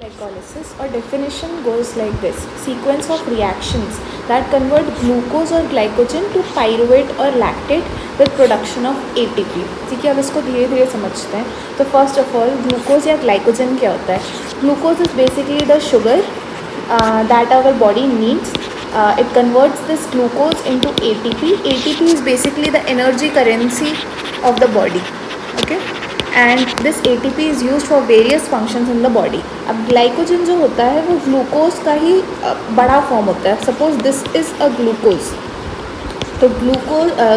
Glycolysis or definition goes like this: sequence of reactions that convert glucose or glycogen to pyruvate or lactate with production of ATP. ठीक है, अब इसको धीरे धीरे समझते हैं. तो फर्स्ट ऑफ ऑल ग्लूकोज या ग्लाइकोजन क्या होता है? Glucose is basically the sugar that our body needs. It converts this glucose into ATP. ATP is basically the energy currency of the body. Okay, and this ATP is used for various functions in the body. अब glycogen जो होता है वो glucose का ही बड़ा form होता है. Suppose this is a glucose, तो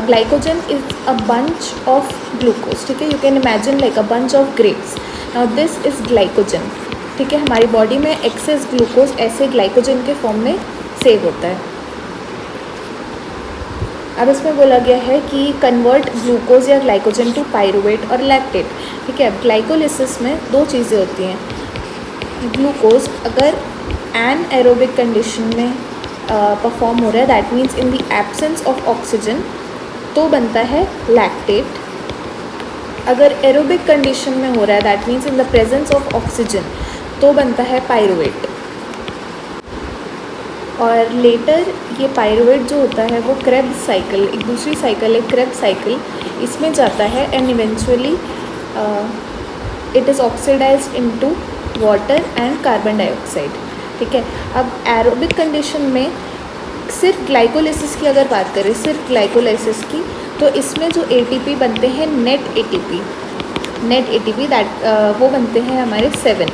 glycogen is a bunch of glucose. ठीक है, you can imagine like a bunch of grapes. Now this is glycogen. ठीक है, हमारी बॉडी में एक्सेस ग्लूकोज ऐसे ग्लाइकोजन के फॉर्म में सेव होता है. अब इसमें बोला गया है कि कन्वर्ट ग्लूकोज या ग्लाइकोजन टू पायरुवेट और लैक्टेट. ठीक है, ग्लाइकोलिसिस में दो चीज़ें होती हैं. ग्लूकोज अगर एन एरोबिक कंडीशन में परफॉर्म हो रहा है, that means in the absence of oxygen, तो बनता है लैक्टेट. अगर एरोबिक कंडीशन में हो रहा है, that means in the presence of oxygen, तो बनता है पायरुवेट. और लेटर ये पायरुवेट जो होता है वो क्रेब्स साइकिल, एक दूसरी साइकिल है क्रेब्स साइकिल, इसमें जाता है and eventually it is oxidised into water and carbon dioxide. ठीक है, अब एरोबिक कंडीशन में सिर्फ ग्लाइकोलिसिस की अगर बात करें, सिर्फ ग्लाइकोलाइसिस की, तो इसमें जो ATP बनते हैं नेट ATP दैट वो बनते हैं हमारे 7.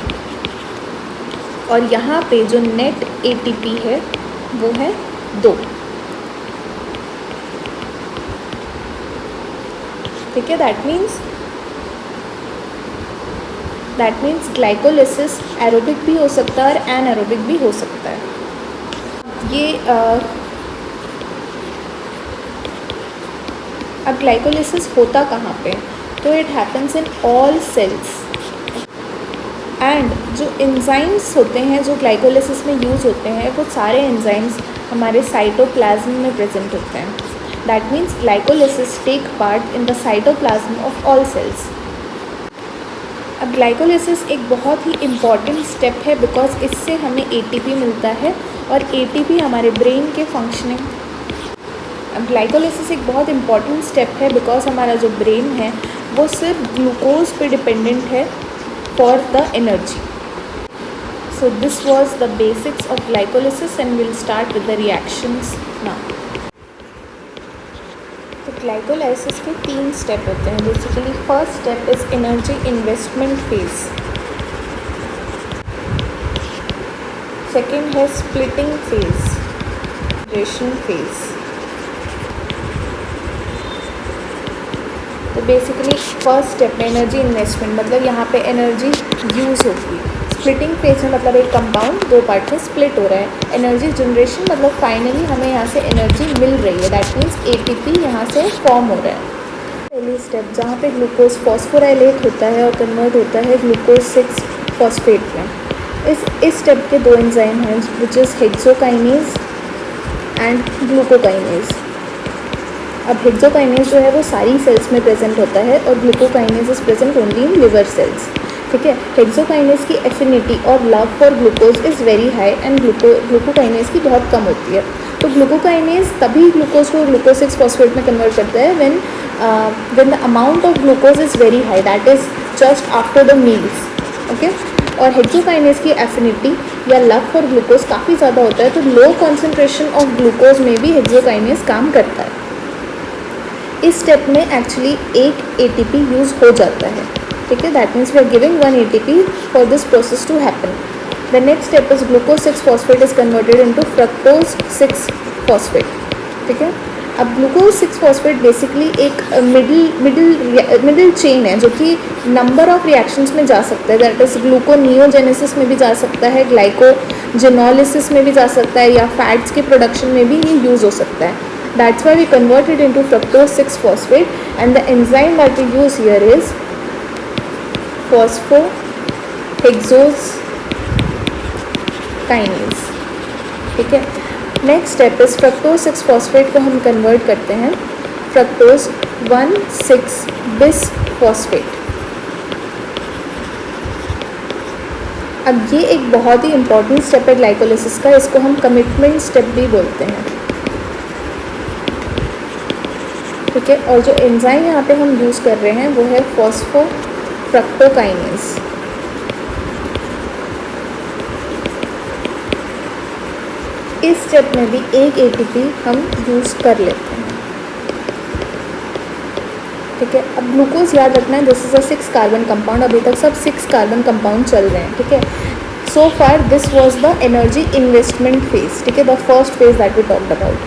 और यहाँ पे जो नेट ATP है वो है 2. ठीक है, दैट मीन्स ग्लाइकोलिसिस एरोबिक भी हो सकता है और एनएरोबिक भी हो सकता है. ये अब ग्लाइकोलिसिस होता कहाँ पे? तो it happens in all cells. And जो एंजाइम्स होते हैं जो ग्लाइकोलिसिस में यूज़ होते हैं, वो सारे एंजाइम्स हमारे साइटोप्लाज्म में प्रेजेंट होते हैं. That means glycolysis take part in the cytoplasm of all cells. अब ग्लाइकोलिसिस एक बहुत ही इम्पॉर्टेंट स्टेप है बिकॉज इससे हमें ATP मिलता है और ATP हमारे ब्रेन के फंक्शनिंग. अब ग्लाइकोलिसिस एक बहुत इम्पॉर्टेंट स्टेप है बिकॉज हमारा जो ब्रेन है वो सिर्फ ग्लूकोज पे डिपेंडेंट है for the energy. So this was the basics of glycolysis and we'll start with the reactions now. तो ग्लाइकोलाइसिस के 3 स्टेप होते हैं basically. First step is energy investment phase. Second है स्प्लिटिंग फेज, जनरेशन फेज. तो basically first step में energy investment, मतलब यहाँ पे एनर्जी यूज़ होगी. स्प्लिटिंग फेज में मतलब एक कंपाउंड 2 पार्ट में स्प्लिट हो रहा है. एनर्जी जनरेशन मतलब फाइनली हमें यहाँ से एनर्जी मिल रही है. दैट मीन्स ATP यहाँ से फॉर्म हो रहा है. पहली स्टेप जहाँ पे ग्लूकोज फॉस्फोराइलेट होता है और कन्वर्ट होता है ग्लूकोज 6 फॉस्फेट में. इस स्टेप के 2 एंजाइम हैं which is hexokinase and glucokinase. अब हेक्सोकाइनेज जो है वो सारी सेल्स में प्रेजेंट होता है और glucokinase is present only in liver cells. ठीक है, हेक्सोकाइनेज की एफिनिटी और love for glucose is very high and glucokinase की बहुत कम होती है. तो ग्लूकोकाइनेज तभी ग्लूकोज को ग्लूकोज 6 फॉस्फेट में कन्वर्ट करता है when the amount of glucose is very high, that is just after the meals. Okay, और हेक्सोकाइनेज की एफिनिटी या लव फॉर ग्लूकोज काफ़ी ज़्यादा होता है, तो लो कॉन्सेंट्रेशन ऑफ ग्लूकोज में भी हेक्सोकाइनेज काम करता है. इस स्टेप में एक्चुअली एक ATP यूज़ हो जाता है. ठीक है, that means we are giving 1 ATP for this process to happen. The next step is glucose 6 phosphate is converted into fructose 6 phosphate. ठीक है, अब ग्लूकोज 6 फॉस्फेट बेसिकली एक मिडिल चेन है जो कि नंबर ऑफ रिएक्शंस में जा सकता है. दैट इज़ ग्लूकोनियोजेनेसिस में भी जा सकता है, ग्लाइकोजेनोलिसिस में भी जा सकता है, या फैट्स के प्रोडक्शन में भी ये यूज़ हो सकता है. That's why we convert it into fructose 6 phosphate and the enzyme that we use here is phosphohexose kinase. ठीक है, next step is fructose 6 phosphate को हम कन्वर्ट करते हैं फ्रक्टोज 1,6 बिस फॉस्फेट. अब ये एक बहुत ही इम्पॉर्टेंट स्टेप है ग्लाइकोलिसिस का, इसको हम कमिटमेंट स्टेप भी बोलते हैं, ठीक है। और जो एंजाइम यहाँ पे हम यूज़ कर रहे हैं वो है फॉस्फोफ्रक्टोकाइनेज। इस स्टेप में भी एक एटीपी हम यूज़ कर लेते हैं, ठीक है। अब ग्लूकोज याद रखना है, this is a 6 carbon compound, अभी तक सब 6 कार्बन कंपाउंड चल रहे हैं, ठीक है। So far this was the energy investment phase, ठीक है, the first phase that we talked about.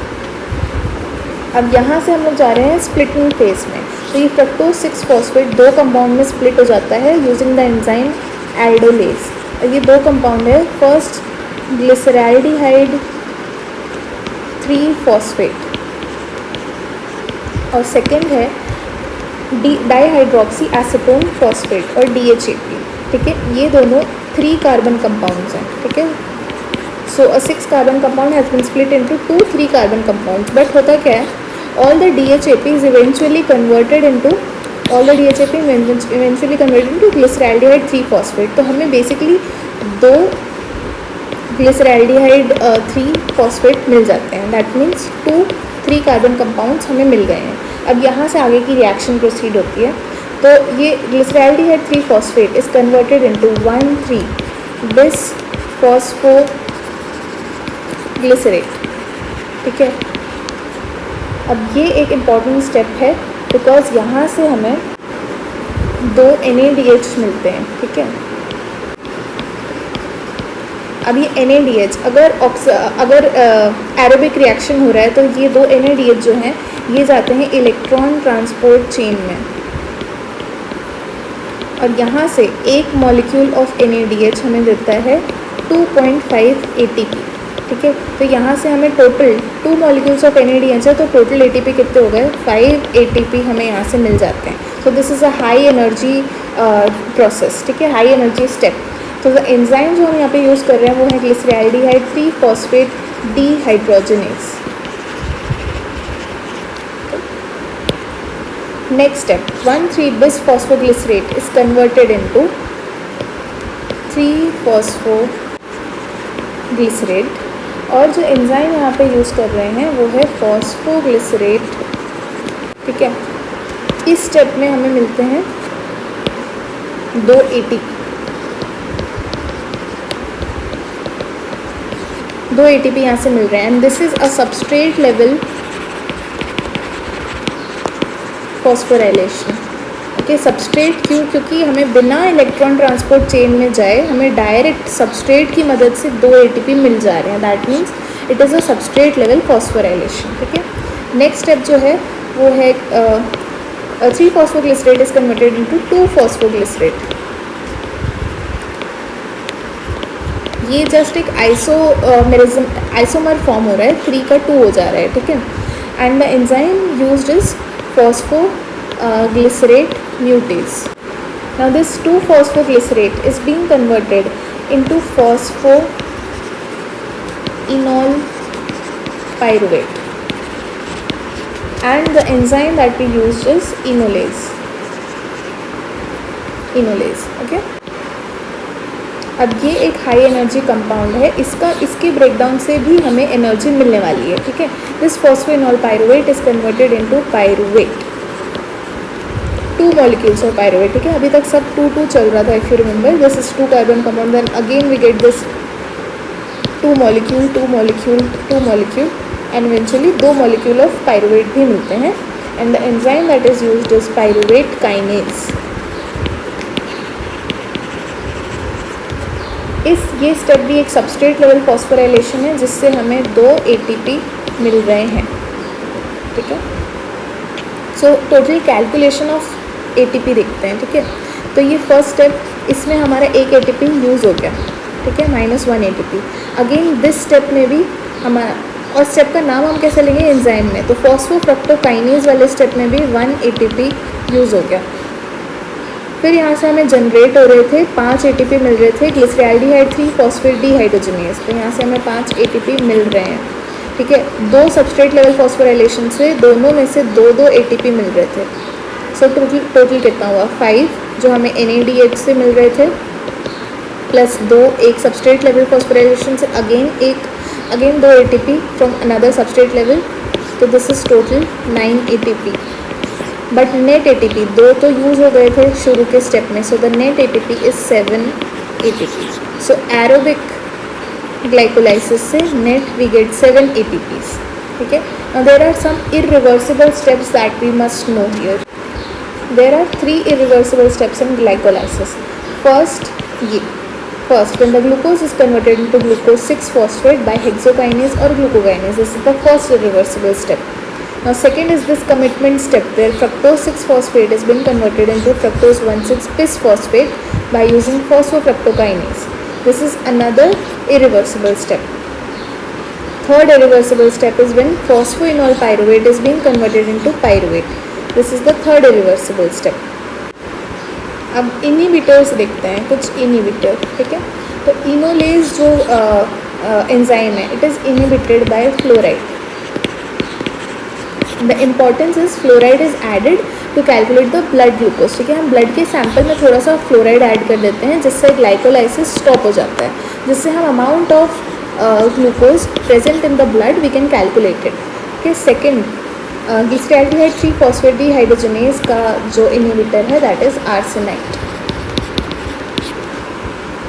अब यहाँ से हम लोग जा रहे हैं स्प्लिटिंग फेज में। तो ये फ्रक्टोज 6 फॉस्फेट 2 कंपाउंड में स्प्लिट हो जाता है यूजिंग द एंजाइम एल्डोलेज। और ये 2 कंपाउंड है, फर्स्ट ग्लिसरैल्डिहाइड 3 फॉस्फेट और सेकेंड है डाईहाइड्रोक्सी एसीटोन फॉस्फेट और DHAP, ठीक है। ये दोनों 3 कार्बन कंपाउंड्स हैं, ठीक है। So a 6 carbon compound has been split into 2 3 carbon compounds, but होता क्या है, all the DHAP is eventually converted into glyceraldehyde 3 phosphate। तो हमें बेसिकली 2 ग्लिसरैल्डिहाइड 3 फॉस्फेट मिल जाते हैं, दैट मीन्स 2 3 कार्बन कंपाउंड्स हमें मिल गए हैं। अब यहाँ से आगे की रिएक्शन प्रोसीड होती है। तो ये ग्लिसरैल्डिहाइड 3 फॉस्फेट इज़ कन्वर्टेड इनटू 1,3 बिस फॉस्फोग्लिसरेट, ठीक है। अब ये एक इम्पॉर्टेंट स्टेप है बिकॉज यहाँ से हमें 2 NADH मिलते हैं, ठीक है। अब ये NADH अगर एरोबिक रिएक्शन हो रहा है तो ये 2 NADH जो हैं ये जाते हैं इलेक्ट्रॉन ट्रांसपोर्ट चेन में, और यहाँ से एक मॉलिक्यूल ऑफ NADH हमें देता है 2.5 ATP, ठीक है। तो यहाँ से हमें टोटल 2 मॉलिक्यूल्स ऑफ NADH है, तो टोटल ATP कितने हो गए, 5 ATP हमें यहाँ से मिल जाते हैं। So this is a high energy process, ठीक है, हाई एनर्जी स्टेप। तो द एंजाइम जो हम यहाँ पे यूज़ कर रहे हैं वो है ग्लिसरैल्डिहाइड 3 फॉस्फेट डिहाइड्रोजनेज। नेक्स्ट स्टेप 1,3 बिस phosphoglycerate is converted into 3 phosphoglycerate, और जो एंजाइम यहाँ पे यूज़ कर रहे हैं वो है फॉस्फोग्लिसरेट, ठीक है। इस स्टेप में हमें मिलते हैं 2 ATP, 2 ATP यहाँ से मिल रहे हैं, and this is a substrate level phosphorylation, okay. Substrate क्यों, क्योंकि हमें बिना इलेक्ट्रॉन ट्रांसपोर्ट चेन में जाए हमें डायरेक्ट सबस्ट्रेट की मदद से 2 ATP मिल जा रहे हैं, that means it is a substrate level phosphorylation, ठीक है। नेक्स्ट स्टेप जो है वो है 3 phosphoglycerate is converted into 2 phosphoglycerate. ये जस्ट एक आइसोमर फॉर्म हो रहा है, 3 का 2 हो जा रहा है, ठीक है। And the enzyme used is phosphoglycerate mutase. Now this 2-phosphoglycerate is being converted into phosphoenol pyruvate, and the enzyme that we used is enolase, okay। अब ये एक हाई एनर्जी कंपाउंड है, इसके ब्रेकडाउन से भी हमें एनर्जी मिलने वाली है, ठीक है। This phosphoenol pyruvate is converted into pyruvate, 2 molecules of pyruvate, ठीक है। अभी तक सब 2 चल रहा था, if you remember this is 2 carbon compound, then again we get this 2 molecule and eventually 2 molecule of pyruvate भी मिलते हैं, and the enzyme that is used is pyruvate kinase. ये स्टेप भी एक सबस्ट्रेट लेवल फॉस्फोराइलेशन है जिससे हमें 2 ATP मिल रहे हैं, ठीक है। So total calculation of ATP देखते हैं, ठीक है। तो ये फर्स्ट स्टेप, इसमें हमारा 1 ATP यूज़ हो गया, ठीक है, -1 ATP। अगेन दिस स्टेप में भी हमारा, और स्टेप का नाम हम कैसे लेंगे, एंजाइम में, तो फॉस्फोफ्रक्टोकाइनेज वाले स्टेप में भी 1 ATP यूज़ हो गया। फिर यहाँ से हमें जनरेट हो रहे थे 5 ATP मिल रहे थे ग्लिसरैल्डिहाइड 3 फॉस्फेट डिहाइड्रोजनेज, तो यहाँ से हमें 5 ATP मिल रहे हैं, ठीक है। 2 सबस्ट्रेट लेवल फॉस्फोराइलेशन से दोनों में से 2 ATP मिल रहे थे। सो टोटल कितना हुआ, 5 जो हमें NADH से मिल रहे थे, प्लस 2 एक सबस्ट्रेट लेवल फॉस्फोराइजेशन से again 2 ATP from another substrate level, तो this is total 9 ATP. But net ATP 2 तो यूज़ हो गए थे शुरू के स्टेप में, so the net ATP is 7 ATP. So aerobic glycolysis से नेट वी गेट 7 ATPs. ठीक है. Now there are some irreversible steps that we must know here. There are 3 irreversible steps in glycolysis. First, when the glucose is converted into glucose 6-phosphate by hexokinase or glucokinase, this is the first irreversible step. Now, second is this commitment step where fructose 6-phosphate has been converted into fructose 1,6-bisphosphate by using phosphofructokinase. This is another irreversible step. Third irreversible step is when phosphoenol pyruvate is being converted into pyruvate. This is the third irreversible step. अब inhibitors देखते हैं, कुछ inhibitor. ठीक है. तो enolase जो enzyme है, it is inhibited by fluoride. The importance is fluoride is added to calculate the blood glucose. ठीक है. हम ब्लड के सैंपल में थोड़ा सा फ्लोराइड ऐड कर देते हैं जिससे ग्लाइकोलाइसिस स्टॉप हो जाता है, जिससे हम amount of glucose present in the blood we can calculate it. Okay. Second, glyceraldehyde 3-phosphate dehydrogenase का जो इनहिबिटर है दैट इज़ आर्सेनाइट.